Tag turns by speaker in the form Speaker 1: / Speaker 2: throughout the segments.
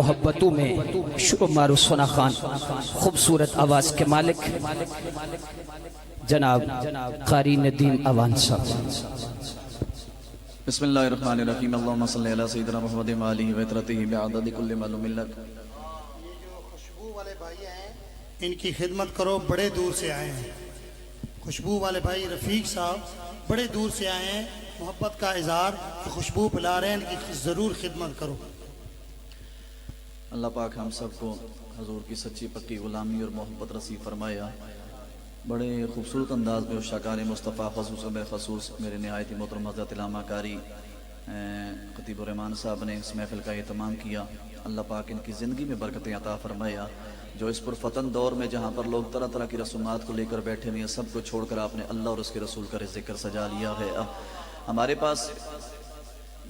Speaker 1: محبتوں میں شعمار سنا خان خوبصورت آواز کے مالک جناب قاری ندیم اوان صاحب۔
Speaker 2: بسم اللہ الرحمن الرحیم اللہم صلی علی سیدنا محمد وآلہ وطرتہ بعدد کل معلوم لک۔
Speaker 3: یہ جو خوشبو والے بھائی ہیں ان کی خدمت کرو، بڑے دور سے آئے ہیں۔ خوشبو والے بھائی رفیق صاحب بڑے دور سے آئے ہیں، محبت کا اظہار کہ خوشبو پلا رہے ہیں، ان کی ضرور خدمت کرو۔
Speaker 2: اللہ پاک ہم سب کو حضور کی سچی پکی غلامی اور محبت نصیب فرمایا۔ بڑے خوبصورت انداز میں شاکار مصطفیٰ خصوص میرے نہایت محترم حضرت علامہ قاری خطیب الرحمان صاحب نے اس محفل کا اہتمام کیا۔ اللہ پاک ان کی زندگی میں برکتیں عطا فرمایا، جو اس پرفتن دور میں جہاں پر لوگ طرح طرح کی رسومات کو لے کر بیٹھے ہوئے ہیں، سب کو چھوڑ کر آپ نے اللہ اور اس کے رسول کا ذکر سجا لیا ہے۔ ہمارے پاس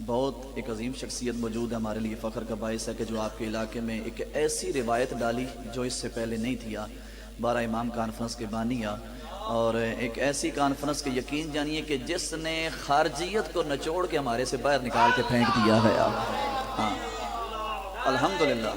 Speaker 2: بہت ایک عظیم شخصیت موجود ہے، ہمارے لیے فخر کا باعث ہے کہ جو آپ کے علاقے میں ایک ایسی روایت ڈالی جو اس سے پہلے نہیں تھی۔ 12 امام کانفرنس کے بانی اور ایک ایسی کانفرنس کے یقین جانیے کہ جس نے خارجیت کو نچوڑ کے ہمارے سے باہر نکال کے پھینک دیا ہے۔ ہاں الحمدللہ۔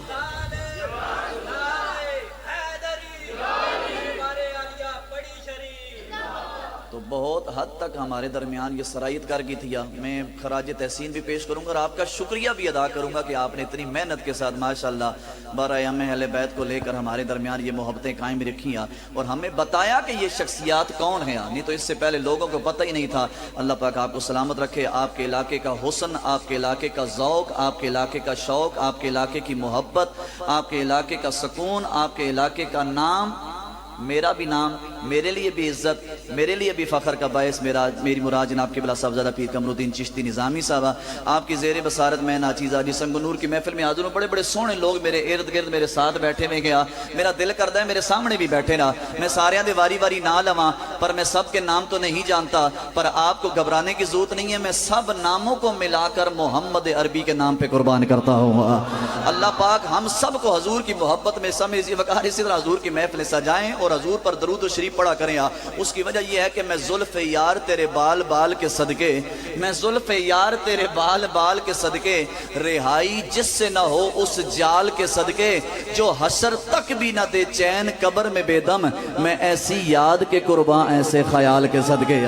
Speaker 2: تو بہت حد تک ہمارے درمیان یہ صلاحیت کر گئی تھی۔ میں خراج تحسین بھی پیش کروں گا اور آپ کا شکریہ بھی ادا کروں گا کہ آپ نے اتنی محنت کے ساتھ ماشاءاللہ 12 ائمہ اہل بیت کو لے کر ہمارے درمیان یہ محبتیں قائم رکھی اور ہمیں بتایا کہ یہ شخصیات کون ہیں، نہیں تو اس سے پہلے لوگوں کو پتہ ہی نہیں تھا۔ اللہ پاک آپ کو سلامت رکھے، آپ کے علاقے کا حسن، آپ کے علاقے کا ذوق، آپ کے علاقے کا شوق، آپ کے علاقے کی محبت، آپ کے علاقے کا سکون، آپ کے علاقے کا نام، میرا بھی نام، میرے لیے بھی عزت، میرے لیے بھی فخر کا باعث میری مراد جناب قبلہ صاحبزادہ پیر قمر الدین چشتی نظامی صاحبہ، آپ کی زیر بصارت میں ناچیز حاجی سنگ نور کی محفل میں حاضر ہوں۔ بڑے بڑے سونے لوگ میرے ارد گرد میرے ساتھ بیٹھے میں گیا، میرا دل کرتا ہے میرے سامنے بھی بیٹھے نا، میں ساریاں دے واری واری نہ لواں، پر میں سب کے نام تو نہیں جانتا، پر آپ کو گھبرانے کی ضرورت نہیں ہے، میں سب ناموں کو ملا کر محمد عربی کے نام پہ قربان کرتا ہوں۔ اللہ پاک ہم سب کو حضور کی محبت میں سمیزی وقار اسی طرح حضور کی محفل سجائیں اور حضور پر درود و شریف پڑھا کریں۔ اس کی وجہ یہ ہے کہ میں زلف یار تیرے بال بال کے صدقے، میں زلف یار تیرے بال بال کے صدقے، رہائی جس سے نہ ہو اس جال کے صدقے، جو حشر تک بھی نہ دے چین قبر میں بے دم، میں ایسی یاد کے قربان ایسے خیال کے صدقے۔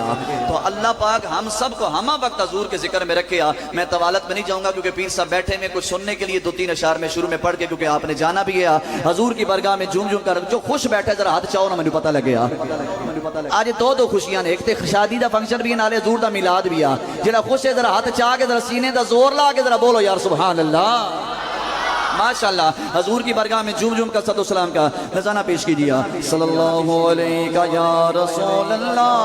Speaker 2: تو اللہ پاک ہم سب کو ہمہ وقت حضور کے ذکر میں رکھے۔ میں طوالت میں نہیں جاؤں گا کیونکہ پیر صاحب بیٹھے میں کچھ سننے کے لیے 2-3 اشعار میں شروع میں پڑھ کے، کیونکہ آپ نے جانا بھی ہے حضور کی برگاہ میں جھوم جھوم کر۔ جو خوش بیٹھے ذرا ہاتھ چاہو نا، مجھے پتہ لگے۔ آج دو خوشیاں نے، ایک تے شادی دا فنکشن بھی ہے، نالے حضور دا میلاد بھی ہے۔ جڑا خوش ہے ذرا ہاتھ چاہ کے ذرا سینے دا زور لا کے ذرا بولو یار سبحان اللہ، ماشاءاللہ۔ حضور کی برگاہ میں جھوم جھوم کر صد و سلام کا نذرانہ پیش کیجیے۔ صلی اللہ علیہ یا رسول اللہ،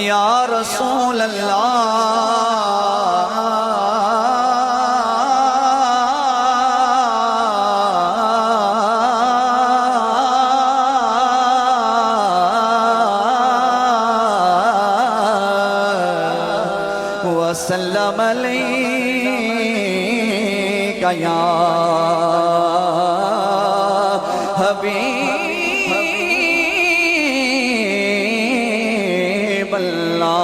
Speaker 2: یا رسول اللہ، وسلم علیکہ یا حبیب اللہ۔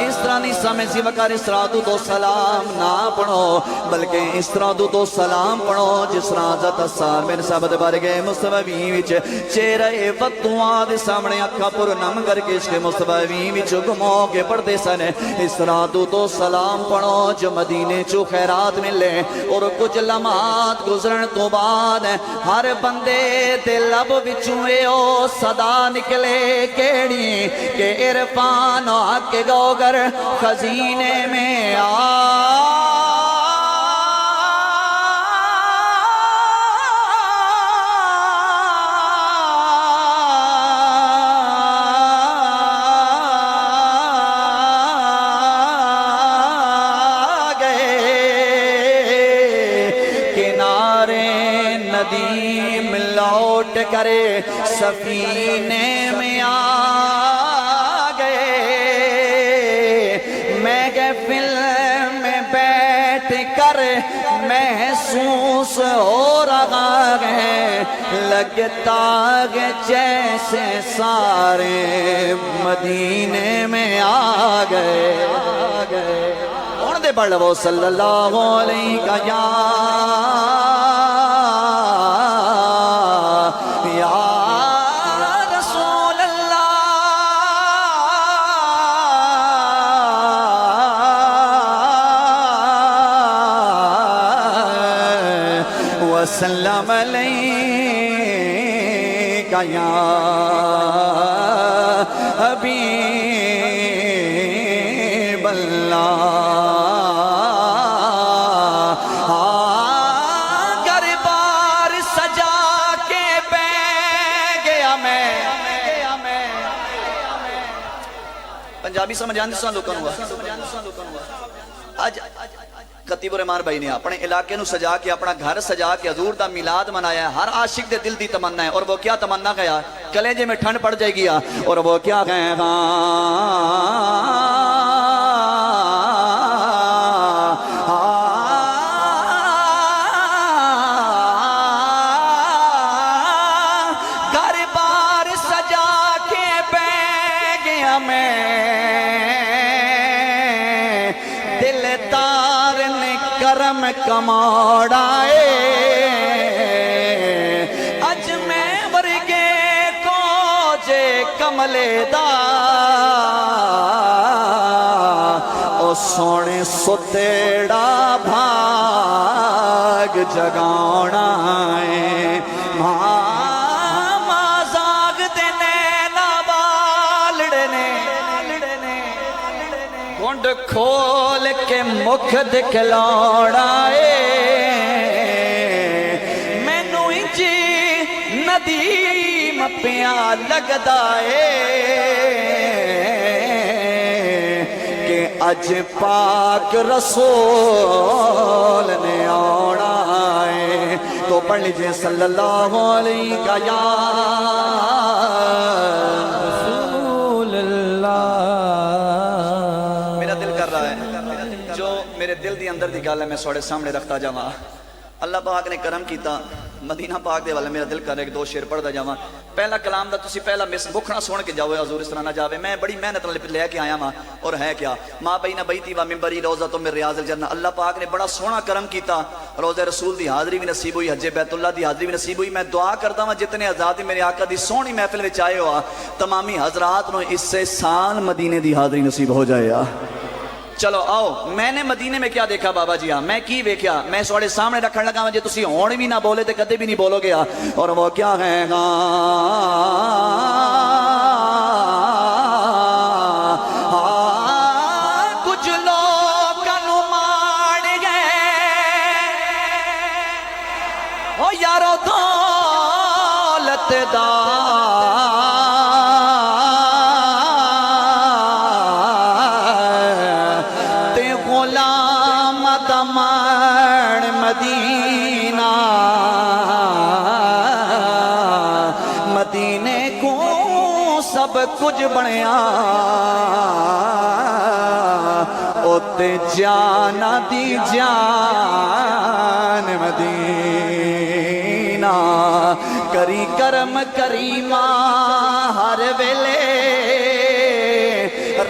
Speaker 2: اس طرح نہیں سمجھ سی وقار اس طرح دو سلام نہ پڑھو، بلکہ اس طرح دو سلام پڑھو جس طرح حضرت اثار میرے صاحب بارگاہ مصطفی وچ چہرہ وطواں دے سامنے اکھاں پر نم کر کے عشق مصطفی وچ گمو کے پڑھتے سن۔ اس طرح دو سلام پڑھو جو مدینے چو خیرات ملے، اور کچھ لمحات گزرن تو بعد ہر بندے دے لب وچوں او صدا نکلے کیڑی کہ عرفان و حق گوگر خزینے میں آ ندیم لوٹ کرے سفینے میں آ گئے، میں محفل میں بیٹھ کر کر محسوس ہو رہا ہے، لگتا ہے جیسے سارے مدینے میں آ گئے۔ کون دے پڑھ لو صلی اللہ علیہ یا رسول اللہ وسلم علیک یا حبیب اللہ۔ گھر بار سجا کے بہ گیا میں۔ پنجابی سمجھ آندی سن لوکاں نوں؟ اج خطیب الرحمان بھائی نے اپنے علاقے نو سجا کے، اپنا گھر سجا کے حضور دا میلاد منایا ہے۔ ہر عاشق دے دل دی تمنا ہے، اور وہ کیا تمنا گیا؟ کلیجے میں ٹھنڈ پڑ جائے گی، اور وہ کیا کہے گا؟ گھر بار سجا کے بہ گیا میں، دل تار نے کرم کماڑائے، اج میں ورگے کو جے کملے دا، او سونے ستیڑا بھاگ جگاؤنا ہے۔ ماں زاگ دینے نابالڑنے، گھنڈ کھول کے مکھ دکھلاڑائے، مینوں انجی ندیم پیا لگدائے کہ اج پاک رسول نے آنا ہے۔ تو پڑھ لیجئے صلی اللہ علیہ یا رسول اللہ۔ میرا دل کر رہا ہے جو میرے دل دی اندر دی گل ہے میں سوڑے سامنے رکھتا جاواں۔ اللہ پاک نے کرم کیتا، مدینہ پاک دے والے میرا دل کر رہا ہے کہ دو شعر پڑھدا جاواں۔ پہلا کلام دا تسی پہلا مکھنا سن کے جاؤ، حضور اس طرح نہ جاوے۔ میں بڑی محنت نال لے کے آیا ماں، اور ہے کیا ماں بین بیتی و منبری روضۃ من ریاض الجنہ۔ اللہ پاک نے بڑا سونا کرم کیتا، روضہ رسول دی حاضری بھی نصیب ہوئی، حج بیت اللہ دی حاضری بھی نصیب ہوئی۔ میں دعا کرتا ہوں جتنے حضرات میرے آقا دی سونی محفل وچ آئے ہو، تمامی حضرات نو اس سے سال مدینے دی حاضری نصیب ہو جائے۔ چلو آؤ، میں نے مدینے میں کیا دیکھا بابا جی؟ میں کی ویکھیا؟ میں سوڑے سامنے رکھن لگا جے تسی ہون بھی نہ بولے تے کدے بھی نہیں بولو گے، اور وہ کیا ہے گا؟ کچھ لوگ کنو ماڑ گئے او یارو دولت دا، مدینہ مدینے کو سب کچھ بنیا، اوتے جانا دی جان مدینہ، کری کرم کریمہ ہر ویلے،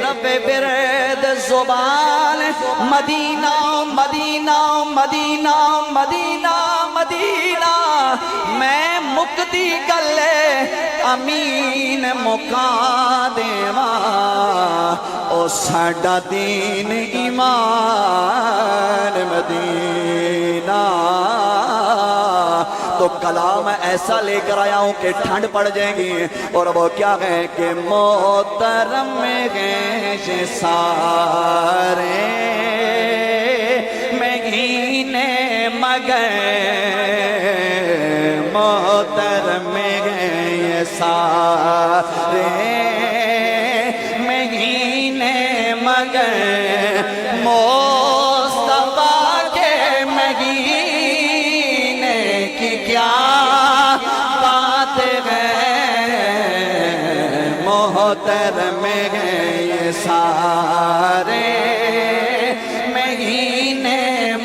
Speaker 2: رب برد زبان مدینہ مدینہ مدینہ مدینہ مدینہ، میں مکدی گلے امین مکا دیواں، او ساڈا دین ایمان مدینہ۔ تو کلام ایسا لے کر آیا ہوں کہ ٹھنڈ پڑ جائے گی، اور وہ کیا ہے کہ محترم ہیں یہ سارے مہینے مگر، محترم ہیں یہ سارے مہینے مگر، مصطفیٰ کے مہینے کی کیا بات ہے، محترم ہیں یہ سارے مہینے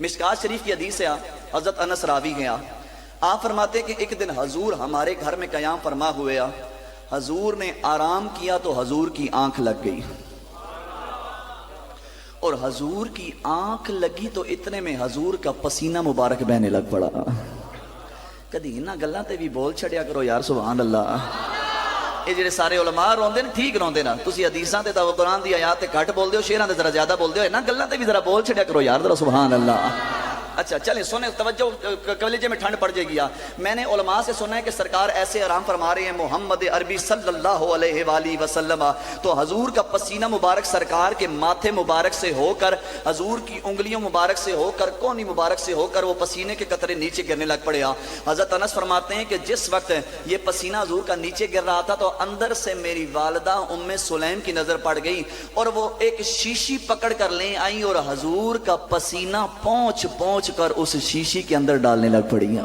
Speaker 2: مشکات شریف کی حدیث ہے، حضرت انس راوی ہیں، آپ فرماتے کہ ایک دن حضور ہمارے گھر میں قیام فرما ہوئے، حضور نے آرام کیا تو حضور کی آنکھ لگ گئی، اور حضور کی آنکھ لگی تو اتنے میں حضور کا پسینہ مبارک بہنے لگ پڑا۔ کدی انہاں گلاں تے بھی بول چھڑیا کرو یار، سبحان اللہ۔ یہ جڑے سارے علماء روندے نے ٹھیک روندے نا، تسی حدیثاں تے تا قرآن دی آیات تے گھٹ بول دیو، شعراں تے ذرا زیادہ بول دیو، انہاں گلاں تے بھی ذرا بول چھڑیا کرو یار، ذرا سبحان اللہ۔ اچھا چلیں سنیں، توجہ کلیجے میں ٹھنڈ پڑ جائے گی۔ میں نے علماء سے سنا ہے کہ سرکار ایسے آرام فرما رہے ہیں محمد عربی صلی اللہ علیہ وآلہ وسلم، تو حضور کا پسینہ مبارک سرکار کے ماتھے مبارک سے ہو کر، حضور کی انگلیوں مبارک سے ہو کر، کونی مبارک سے ہو کر وہ پسینے کے قطرے نیچے گرنے لگ پڑے۔ حضرت انس فرماتے ہیں کہ جس وقت یہ پسینہ حضور کا نیچے گر رہا تھا تو اندر سے میری والدہ ام سلیم کی نظر پڑ گئی، اور وہ ایک شیشی پکڑ کر لے آئیں اور حضور کا پسینہ پہنچ پہنچ کر اس شیشی کے اندر ڈالنے لگ پڑی۔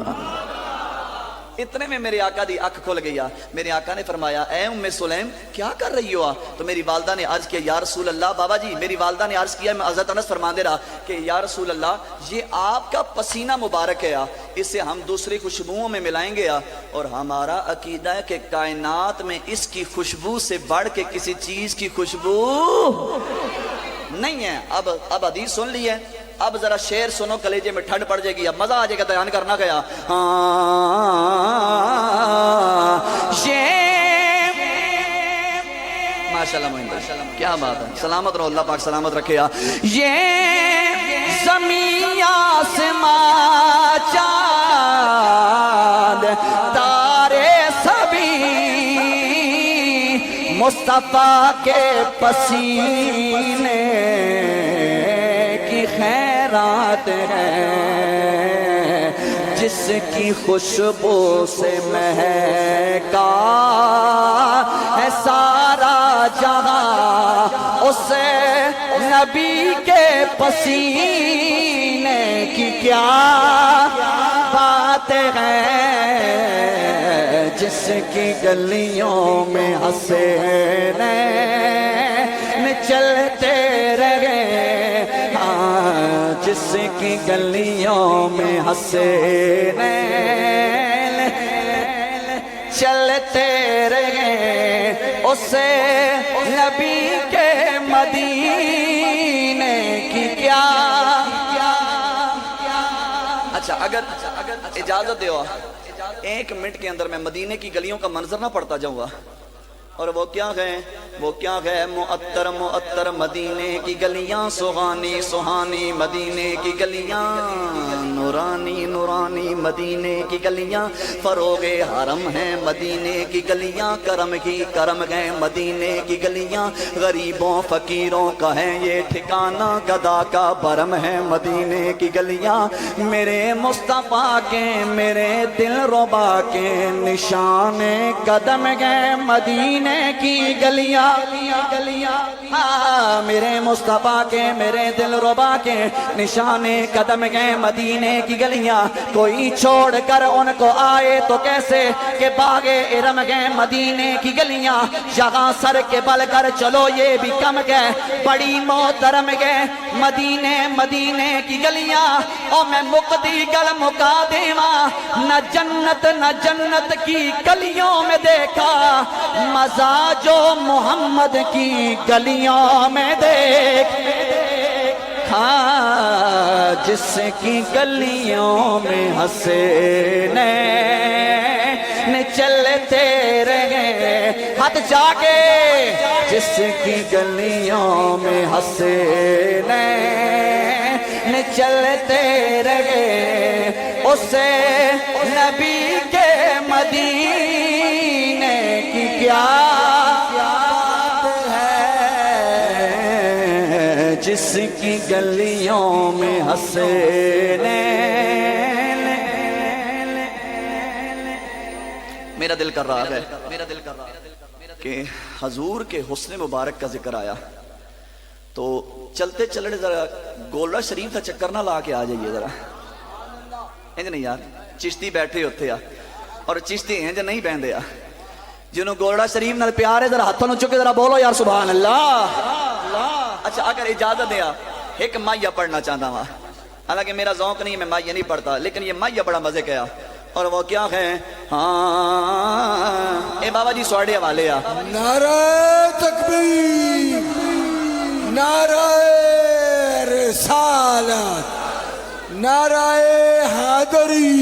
Speaker 2: اتنے میں میرے آقا دی آنکھ کھل گئی۔ میرے آقا نے فرمایا اے ام سلیم کیا کر رہی ہو؟ تو میری والدہ نے عرض کیا یا رسول اللہ، بابا جی میری والدہ نے عرض کیا، میں حضرت انس فرما دے رہا کہ یا رسول اللہ یہ آپ کا پسینہ مبارک ہے، اسے ہم دوسری خوشبوؤں میں ملائیں گے، اور ہمارا عقیدہ ہے کہ کائنات میں اس کی خوشبو سے بڑھ کے کسی چیز کی خوشبو نہیں ہے۔ اب حدیث سن لی ہے، اب ذرا شعر سنو، کلیجے میں ٹھنڈ پڑ جائے گی، اب مزہ آ جائے گا بیان کرنا گیا۔ ماشاءاللہ محمد، کیا بات ہے، سلامت رہو، اللہ پاک سلامت رکھے۔ یہ زمین آسمان چاند تارے سبھی مصطفیٰ کے پسینے کی خیرات ہے، جس کی خوشبو سے مہکا ہے سارا جہاں، اسے نبی کے پسینے کی کیا بات ہے، جس کی گلیوں میں حسینین چلتے رہے، جس کی گلیوں میں حسینین چلتے رہے، اسے نبی کے مدینے کی کیا۔ اچھا اگر اجازت دیو، 1 منٹ کے اندر میں مدینے کی گلیوں کا منظر نہ پڑھتا جاؤں گا، اور وہ کیا ہے، وہ کیا ہے، معطر معطر مدینے کی گلیاں، سہانی سہانی مدینے کی گلیاں، نورانی نورانی مدینے کی گلیاں، فروغ حرم ہیں مدینے کی گلیاں، کرم کی کرم ہیں مدینے کی گلیاں، غریبوں فقیروں کا ہے یہ ٹھکانہ، گدا کا برم ہے مدینے کی گلیاں، میرے مصطفیٰ کے میرے دل ربا کے نشان قدم گئے مدینے کی گلیاں، ہاں میرے مصطفیٰ کے میرے دل ربا کے نشان قدم گئے مدینے کی گلیاں، کوئی چھوڑ کر ان کو آئے تو کیسے کہ باغ ارم گئے مدینے کی گلیاں، یہاں سر کے بل کر چلو یہ بھی کم گئے، بڑی محترم گئے مدینے کی گلیاں، او میں مقدی گل مکا دیواں، نہ جنت کی گلیوں میں دیکھا مزہ جو محمد کی گلیوں میں دیکھ، ہاں جس کی گلیوں میں حسینین چلتے رہے، ہاتھ جاگے، جس کی گلیوں میں حسینین چلتے رہے، اسے نبی کے مدینے کی کیا بات ہے، جس کی گلیوں میں حسینین۔ میرا دل کر رہا ہے کہ حضور کے حسن مبارک کا ذکر آیا تو چلتے چلنے ذرا گولڑا شریف کا چکر نہ لا کے آ جائیے ذرا، انج نہیں یار، چشتی بیٹھے ہوتے آ اور چشتی انج نہیں بہندے آ، جنہوں گولڑا شریف نال پیار ہے ذرا ہاتھوں نو چکے ذرا بولو یار سبحان اللہ۔ اچھا اگر اجازت دیا ایک مائیہ پڑھنا چاہتا ہوں، حالانکہ میرا ذوق نہیں، میں مائیہ نہیں پڑھتا، لیکن یہ مائیہ بڑا مزے کیا، اور وہ کیا ہے؟ ہاں اے بابا جی سواڑے حوالے آ
Speaker 4: نعرہ تکبیر، نعرہ رسالت، نعرہ حیدری،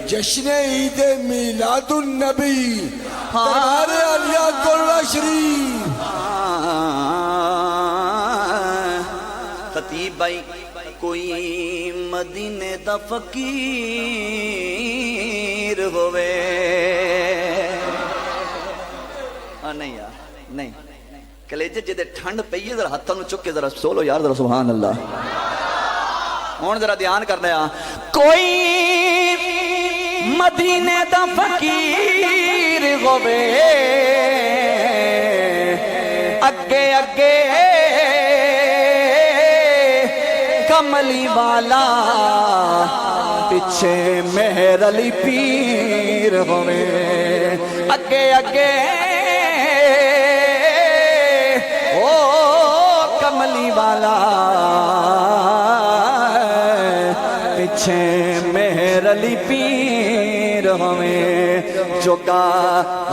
Speaker 4: جشن عید میلاد النبی، دربار علیہ اللہ شریف۔
Speaker 2: خطیب بھائی کوئی مدینے دا فقیر ہوئے، نہیں یار نہیں، کلیجے جدے ٹھنڈ پئیے ذرا ہاتھوں نو چک کے ذرا سولو یار، ذرا سبحان اللہ۔ ہون ذرا دھیان کرنا ہے، کوئی مدینے دا فقیر ہوئے، اگے اگے کملی والا، پیچھے مہر علی پیر ہوئے، اگے اگے او کملی والا، پیچھے مہر علی پیر ہوئے، چکا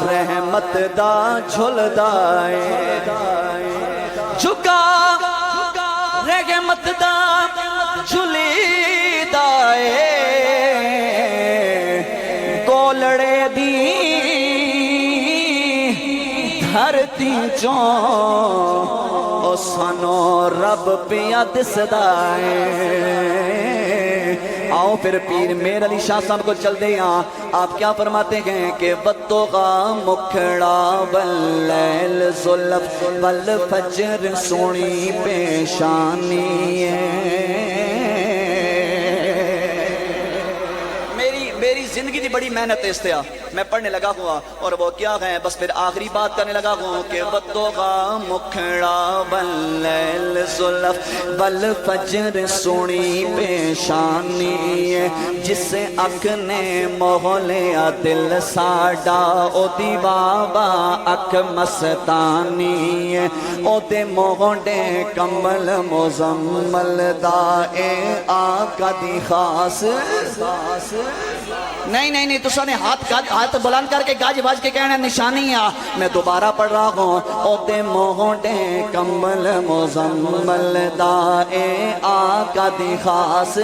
Speaker 2: رحمت دا جھلدا اے، چکا رحمت دا جھلیدا اے، گولڑے دی دھرتی چوں او سانو رب پیا دسدا اے۔ آؤ پھر پیر میر علی شاہ صاحب کو چل دے ہاں، آپ کیا فرماتے ہیں کہ وَتُغَا مکھڑا واللیل زلف والفجر سونی پیشانی ہے۔ میری زندگی دی بڑی محنت ہے استیا، میں پڑھنے لگا ہوا، اور وہ کیا ہے بس پھر آخری بات کرنے لگا ہوں کہ وَتُغَا مکھڑا واللیل زلف والفجر سونی پیشانی ہے، جس اکھ نے موہ لیا دل ساڈا، او دی بابا اکھ مستانی ہے، او دے موہڈے کمل مزمل دا اے آقا دی خاص۔ نہیں نہیں نہیں، تسا نے ہاتھ بلند کر کے گاج باج کے کہنا نشانی آ، میں دوبارہ پڑھ رہا ہوں، او دے موہڈے کمل مزمل دا اے آقا دی خاص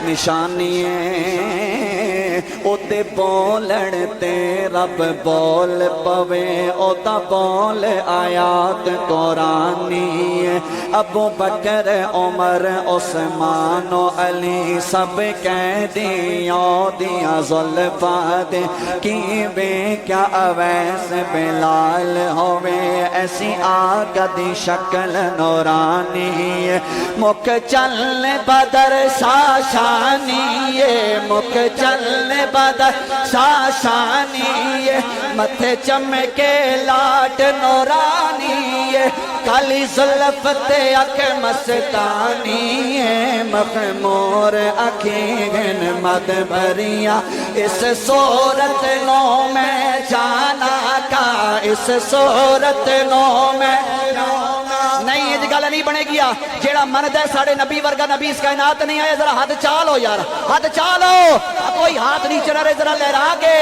Speaker 2: نشانی ہے، او دے بولن تے رب بول پوے، او دا بول آیات قرآنی ہے، ابو بکر عمر عثمان و علی سب کہہ دیاں دیاں زلفاں دے، کی بے کیا اویس بلال ہوئے، ایسی آقا دی شکل نورانی ہے، مک چل بدر شاشانی ہے، مک چل بدر شاشانی ہے، متھے چمکے لاٹ نورانی ہے، کالی زلف تے اکھ مستانی ہے، مخمور اکھیں مد بھریاں، اس صورت نو میں جانا کا، اس صورت نو میں نہیں، یہ گل نہیں بنے گیا، جیڑا مند ہے ساڑھے نبی ورگا نبی اس کائنات نہیں آیا، ذرا ہاتھ چالو یار، ہاتھ چالو، کوئی ہاتھ نہیں چلا رہے، ذرا لہرا کے،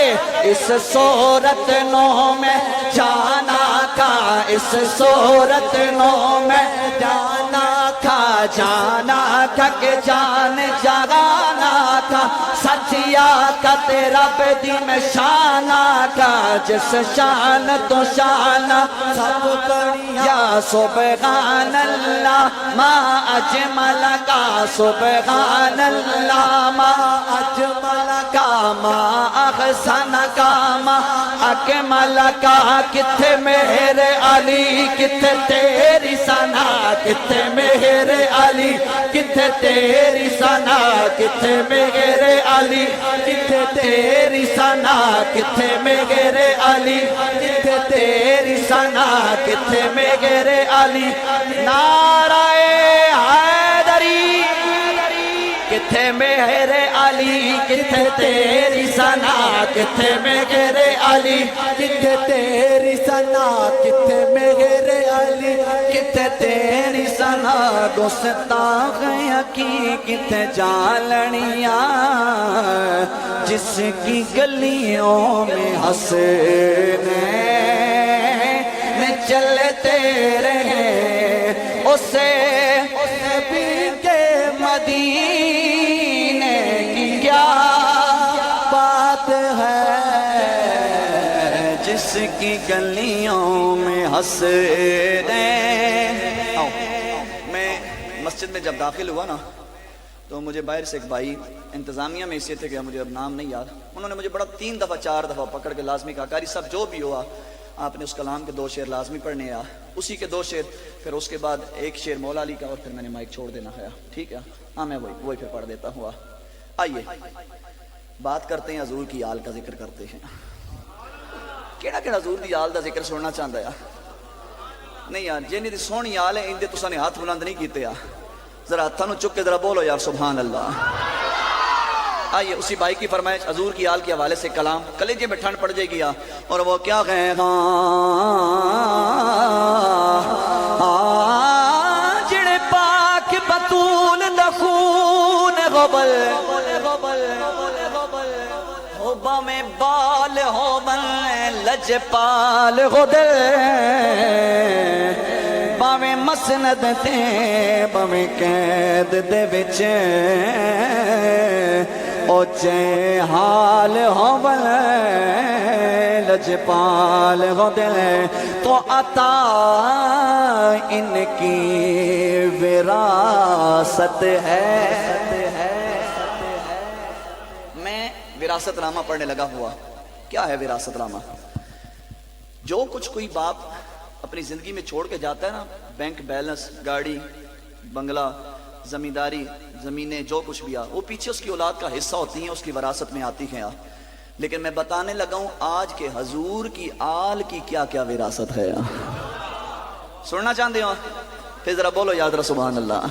Speaker 2: اس صورت نو میں جانا کا، اس صورت نو میں جانا کا، جانا کا کہ جان جانا کا، سچیا کا تیرا بدی میں شانا کا، جس شان تو شانا سب یا سبحان اللہ ما اجمل کا، سبحان اللہ ما اجمل کا، ما احسن کا، ما اکمل کا، کتھے میرے علی کتھے تیری ثنا، کتھے میرے علی کتھے تیری ثنا، کتھے میرے علی کتھے تیری ثنا، کتھے میرے علی کتھے تیری ثنا، کتھے میرے علی، نعرہ حیدری، کتھے میرے علی کتھے تیری ثنا، کتھے میرے علی کتھے تیری ثنا، کتھے میرے علی کتھے تیری ثنا۔
Speaker 1: نا گستاخ حقیقت جالنیاں جس کی گلیوں میں حسنین چلتے رہے اسے بھی کے مدینے کی کیا بات ہے جس کی گلیوں میں حسنین.
Speaker 2: میں مسجد میں جب داخل ہوا نا تو مجھے باہر سے ایک بھائی انتظامیہ میں اسے تھے کہ مجھے اب نام نہیں یاد, انہوں نے مجھے بڑا 3 دفعہ 4 دفعہ پکڑ کے لازمی کہا قاری صاحب جو بھی ہوا آپ نے اس کلام کے 2 شعر لازمی پڑھنے ہیں, اسی کے 2 شعر, پھر اس کے بعد 1 شعر مولا علی کا, اور پھر میں نے مائک چھوڑ دینا ہے. ٹھیک ہے, ہاں میں وہی پھر پڑھ دیتا ہوں. آئیے بات کرتے ہیں حضور کی آل کا ذکر کرتے ہیں. کیڑا حضور دی آل دا ذکر سننا چاہتا ہے نہیں یار, جنہی دی سونی آل ہے ان دے تساں نے ہاتھ بلند نہیں کیتے یار, ذرا ہاتھاں نو چک کے ذرا بولو یار سبحان اللہ. آئیے اسی بھائی کی فرمائش حضور کی آل کے حوالے سے کلام, کلیجے میں ٹھنڈ پڑ جائے گی. اور وہ کیا کہیں
Speaker 1: جڑے پاک بطول دخون غبل ہوبا میں بال ہو من لج پال غدل باویں مسند تے باویں قید دے وچ اوچے حال ہوول لجپال غدل تو عطا ان کی وراثت ہے.
Speaker 2: میں وراثت نامہ پڑھنے لگا ہوا. کیا ہے وراثت نامہ؟ جو کچھ کوئی باپ اپنی زندگی میں چھوڑ کے جاتا ہے نا, بینک بیلنس, گاڑی, بنگلہ, زمینداری, زمینیں, جو کچھ بھی وہ پیچھے اس کی اولاد کا حصہ ہوتی ہیں, اس کی وراثت میں آتی ہیں. لیکن میں بتانے لگا ہوں آج کے حضور کی آل کی کیا کیا وراثت ہے. سننا چاہتے ہو پھر ذرا بولو یاد رہا سبحان اللہ.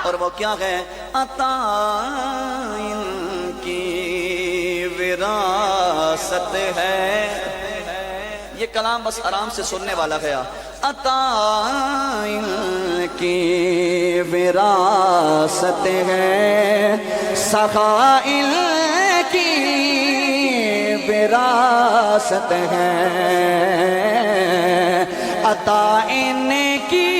Speaker 2: اور وہ کیا ہے عطا ان کی وراثت ہے. یہ کلام بس آرام سے سننے والا گیا. عطا ان کی وراثت ہے, سخا ان کی وراثت ہے, عطا ان کی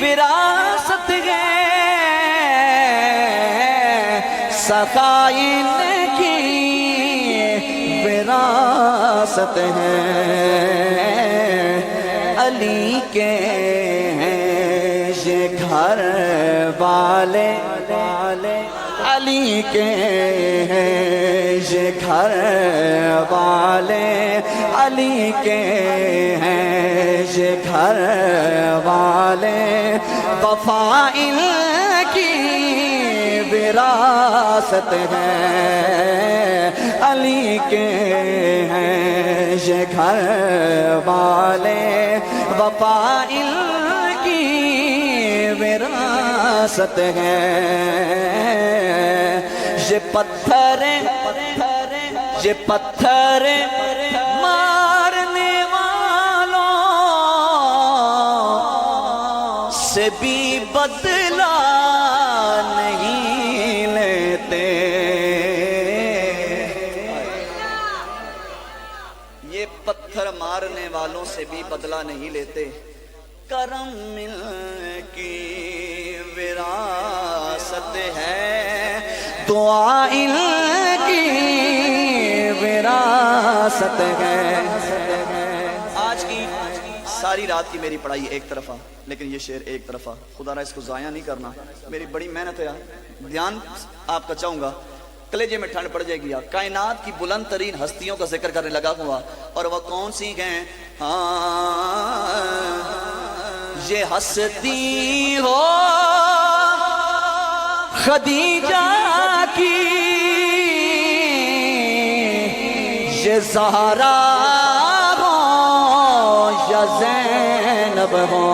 Speaker 2: وراثت ہے, سخا ان کی وراثت ہے. علی کے ہیں یہ گھر والے, علی کے ہیں یہ گھر والے, علی کے ہیں یہ گھر والے, وفا ان کی وراثت ہے. علی کے ہیں یہ گھر والے, وفا ان کی وراثت ہے. یہ پتھر مارنے والوں سے بھی بدلہ نہیں لیتے. یہ پتھر مارنے والوں سے بھی بدلہ نہیں لیتے. کرم مل کی وراثت ہے, دعا ان کی وراثت ہے. آج کی ساری رات کی میری پڑھائی ایک طرفہ, لیکن یہ شعر ایک طرفہ. خدا را اس کو ضائع نہیں کرنا, میری بڑی محنت ہے. دھیان آپ کا چاہوں گا, کلیجے میں ٹھنڈ پڑ جائے گی. کائنات کی بلند ترین ہستیوں کا ذکر کرنے لگا ہوا, اور وہ کون سی ہیں؟ ہاں یہ ہستی ہو خدیجہ کی, یہ زہرا ہو یا زینب ہو.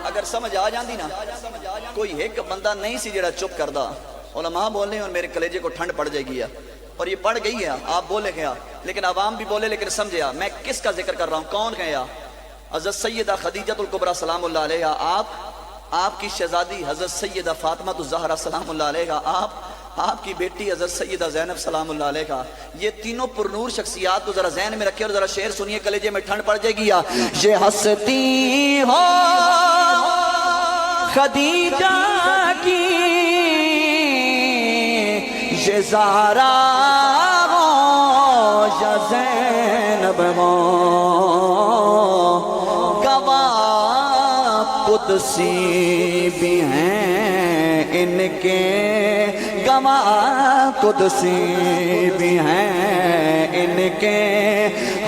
Speaker 2: اگر سمجھ آ جاندی نا, کوئی ایک بندہ نہیں سی جڑا چپ کردا. علماء بولنے اور میرے کلیجے کو ٹھنڈ پڑ جائے گی. اور یہ پڑھ گئی ہے، آپ بولے گیا لیکن عوام بھی بولے لیکن سمجھے میں کس کا ذکر کر رہا ہوں، کون گیا؟ حضرت سیدہ خدیجہ الکبریٰ سلام اللہ علیہا، آپ کی شہزادی حضرت سیدہ فاطمہ الزہرا سلام اللہ علیہا، آپ کی بیٹی حضرت سیدہ زینب سلام اللہ علیہا، یہ تینوں پرنور شخصیات کو ذرا ذہن میں رکھے اور ذرا شعر سنیے، کلیجے میں ٹھنڈ پڑ جائے گی۔
Speaker 1: یہ ہستی ہو خدیجہ کی، یہ زہرا ہو یا زینب ہو، گواہ قدسی بھی ہیں ان کے، گواہ قدسی بھی ہیں ان کے،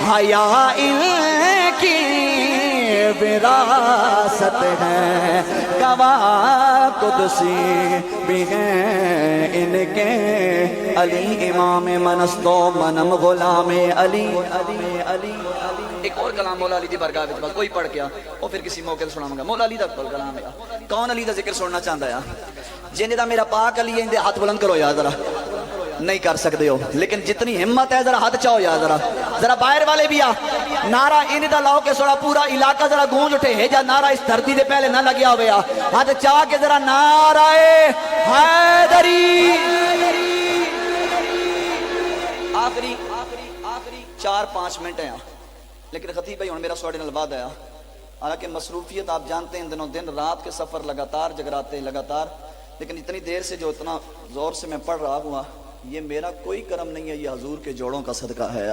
Speaker 1: حیا ان کی وراثت ہے، گواہ قدسی بھی ہیں ان کے، علی امام منست و منم غلام علی علی علی۔
Speaker 2: ایک اور کلام مولا علی دی برگاہ وچ بس کوئی پڑھ گیا اور پھر کسی موقع تے سناواں گا۔ مولا علی دا کلام ہے، کون علی دا ذکر سننا چاہتا ہے؟ جن دا میرا پاک علی ہے اندے ہاتھ بلند کرو یا ذرا، نہیں کر سکتے ہو لیکن جتنی ہمت ہے ذرا ہاتھ چاہو یا ذرا باہر والے بھی نعرہ ان دا لاؤ کے سوڑا پورا علاقہ ذرا گونج اٹھے ہے، جا نعرہ اس دھرتی دے پہلے نہ لگیا ہوئے ہاتھ چاہ کے ذرا نعرہ حیدری۔ آخری 4-5 منٹ ہیں لیکن خطیب بھائی ہوں میرا سوڑے نال وعدہ ہے، حالانکہ مصروفیت آپ جانتے ہیں دنوں دن رات کے سفر لگاتار جگراتے لگاتار، لیکن اتنی دیر سے جو اتنا زور سے میں پڑھ رہا ہوا یہ میرا کوئی کرم نہیں ہے، یہ حضور کے جوڑوں کا صدقہ ہے۔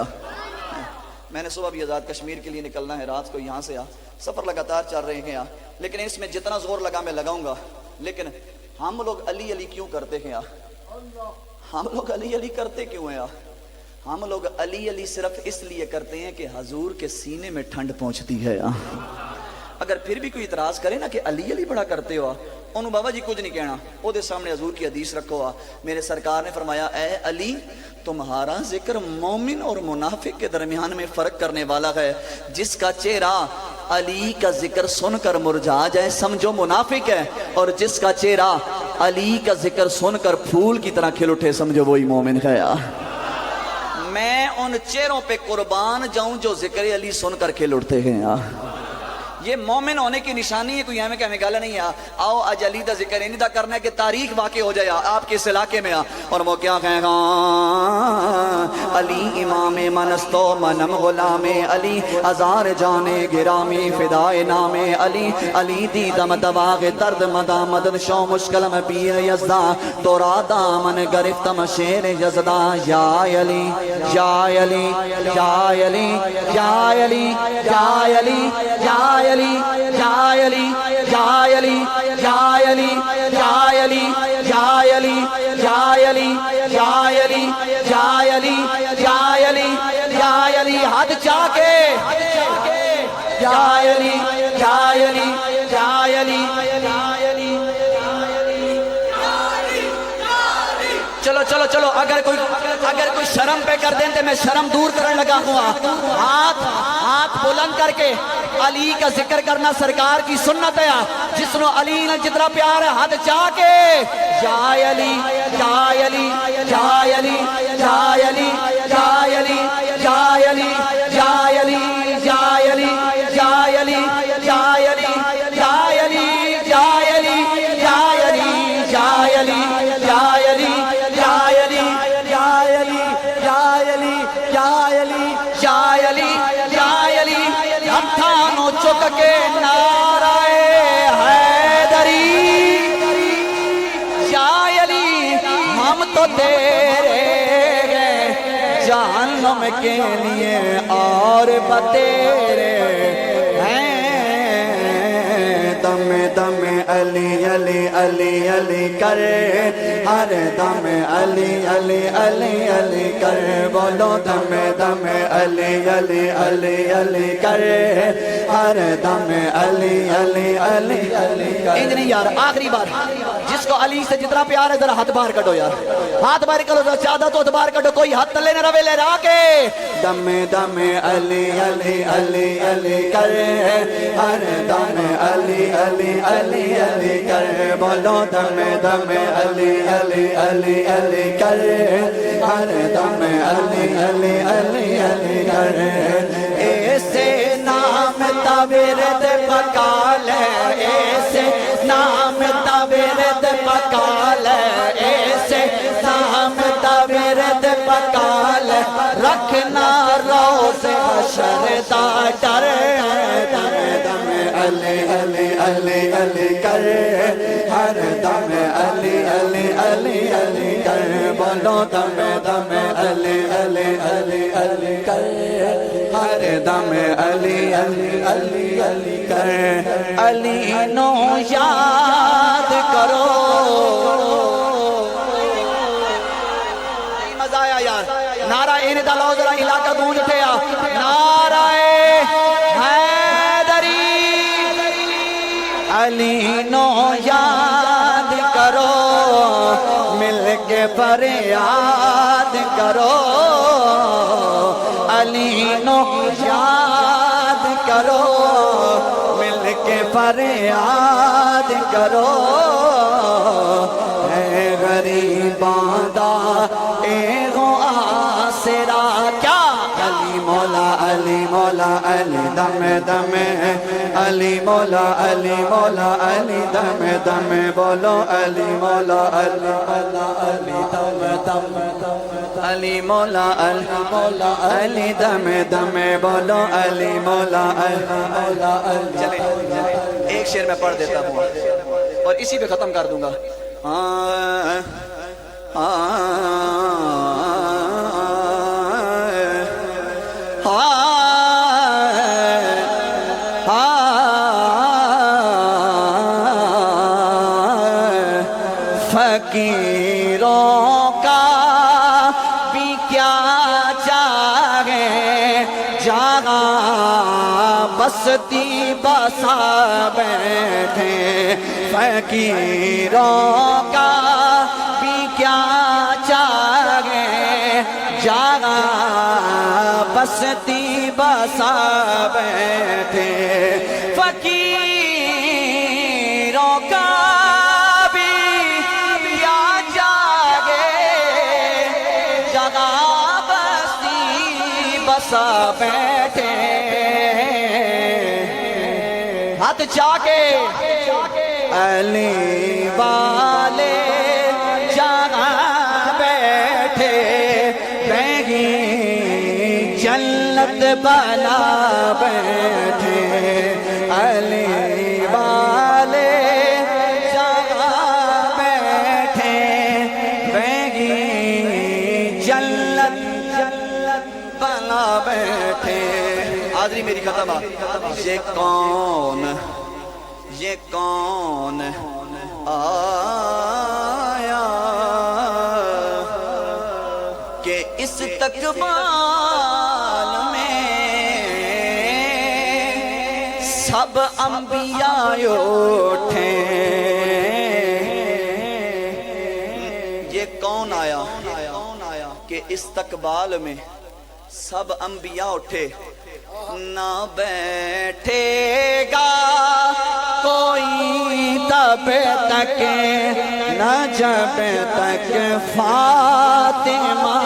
Speaker 2: میں نے صبح بھی آزاد کشمیر کے لیے نکلنا ہے، رات کو یہاں سے سفر لگاتار چل رہے ہیں لیکن اس میں جتنا زور لگا میں لگاؤں گا۔ لیکن ہم لوگ علی علی کیوں کرتے ہیں؟ ہم لوگ علی علی کرتے کیوں ہیں؟ ہم لوگ علی علی صرف اس لیے کرتے ہیں کہ حضور کے سینے میں ٹھنڈ پہنچتی ہے۔ اگر پھر بھی کوئی اعتراض کرے نا کہ علی علی بڑا کرتے ہو، انہوں بابا جی کچھ نہیں کہنا، وہ دے سامنے حضور کی حدیث رکھو۔ میرے سرکار نے فرمایا اے علی تمہارا ذکر مومن اور منافق کے درمیان میں فرق کرنے والا ہے، جس کا چہرہ علی کا ذکر سن کر مرجھا جائے سمجھو منافق ہے، اور جس کا چہرہ علی کا ذکر سن کر پھول کی طرح کھل اٹھے سمجھو وہی مومن ہے۔ میں ان چہروں پہ قربان جاؤں جو ذکر علی سن کر کھل اٹھتے ہیں۔ یہ مومن ہونے کی نشانی ہے، کوئی ہمیں کہ ہمیں گالا نہیں ہے۔ آؤ آج علی دا ذکر انہی دا کرنا ہے کہ تاریخ واقع ہو جائے آپ کے اس علاقے میں، اور وہ کیا کہے گا؟ علی امام منست و منم غلام علی، ہزار جان گرامی فدائے نام علی، علی دیدم دواغ درد مدا مدن شو مشکلم پیر یزدا، دورا دامن گرفتم شیر یزدا، یا علی یا علی یا علی یا علی یا علی یا علی یا علی یا علی یا علی یا علی یا علی یا علی یا علی یا علی یا علی یا علی ہاتھ چاہ کے یا علی یا علی یا علی۔ چلو چلو چلو اگر کوئی شرم پہ کر دیں تو میں شرم دور کرنے لگا ہوں۔ ہاتھ بلند کر کے علی کا ذکر کرنا سرکار کی سنت ہے، جس نو علی نے جتنا پیار ہے ہاتھ چاہ کے یا علی یا علی یا علی یا علی یا علی یا علی یا علی یا علی یا علی یا علی یا علی یا علی یا علی یا علی یا علی چک کے نعرہ حیدری، یا علی ہم تو تیرے ہیں جہنم کے لیے اور بتیرے ہیں، دم دم علی علی علی علی کر، ہر دم علی علی علی علی کر، بولو دم دم علی علی علی علی کر، ہر دم علی علی علی علی کر۔ نہیں یار آخری بار جس
Speaker 1: جس کو علی سے جتنا پیار ہے ذرا ہاتھ باہر کٹو یار, ہاتھ باہر کرو, زیادہ تو ہاتھ باہر کٹو, کوئی ہاتھ تلے نہ روے لے را کے دم دم علی علی علی علی کرے, ہر دم علی علی علی علی کرے, بولو دم دم علی علی علی علی کرے, ہر دم علی علی علی علی کرے. ایسے نام تابرد پکال ہے, ایسے نام تابرد پکال ہے, ایسے نام تابرد پکال ہے, رکھنا روز حشر دا ڈر, دم دم علی علی علی علی کرے, ہر دم علی علی علی علی کرے, بولو دم دم علی علی علی علی کرے, ہر دم علی علی علی علی کرے. علی نو یاد کرو, مزہ آیا یار, نعرہ این دلو ذرا علاقہ گونج اٹھیا, نعرہ حیدری, علی نو یاد کرو, مل کے فریاد کرو, علی نو یاد کرو, مل کے فریاد کرو, اے غریباں دا اے غو آسرا, کیا علی مولا علی مولا علی دم دم, علی مولا علی مولا علی دم دم, بولو علی مولا علی مولا علی دم دم, علی مولا علی مولا علی دم دم, بولو علی مولا علی مولا علی.
Speaker 2: چلیں ایک شعر میں پڑھ دیتا ہوں اور اسی پہ ختم کر دوں گا.
Speaker 1: فقیروں کا بھی کیا چاہے, جہاں بستی بسا بیٹھے, فقیروں کا بھی کیا چاہے, جہاں بستی بسا بیٹھے, فقیروں کا بسا بیٹھے, ہاتھ چاہ کے علی والے جہاں بیٹھے, بہی جنت بنا بیٹھے, علی والے جہاں بیٹھے, بہی جنت بنا بیٹھے.
Speaker 2: حاضری میری ختم آ. یہ کون آیا کہ اس تقبال میں سب انبیاء اٹھے. یہ کون آیا کہ استقبال میں سب انبیاء اٹھے, نہ بیٹھے گا کوئی تب تک, نہ جب تک فاطمہ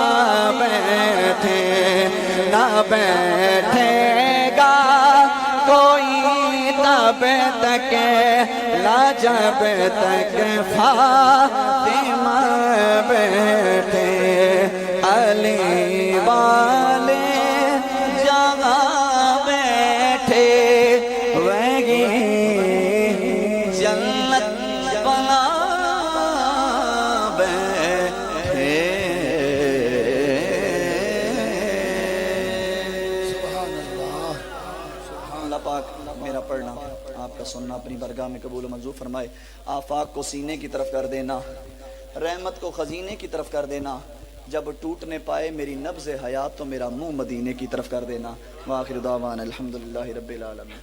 Speaker 2: بیٹھے, نہ بیٹھے گا کوئی تب تک, نہ جب تک فاطمہ بیٹھے, علی والے جہاں بیٹھے, وہی جنت بنا بیٹھے. اللہ پاک میرا پڑھنا آپ کا سننا اپنی برگاہ میں قبول و منظور فرمائے. آفاق کو سینے کی طرف کر دینا, رحمت کو خزینے کی طرف کر دینا, جب ٹوٹنے پائے میری نبض حیات تو میرا منہ مدینے کی طرف کر دینا. وآخر دعوانا الحمدللہ رب العالمین.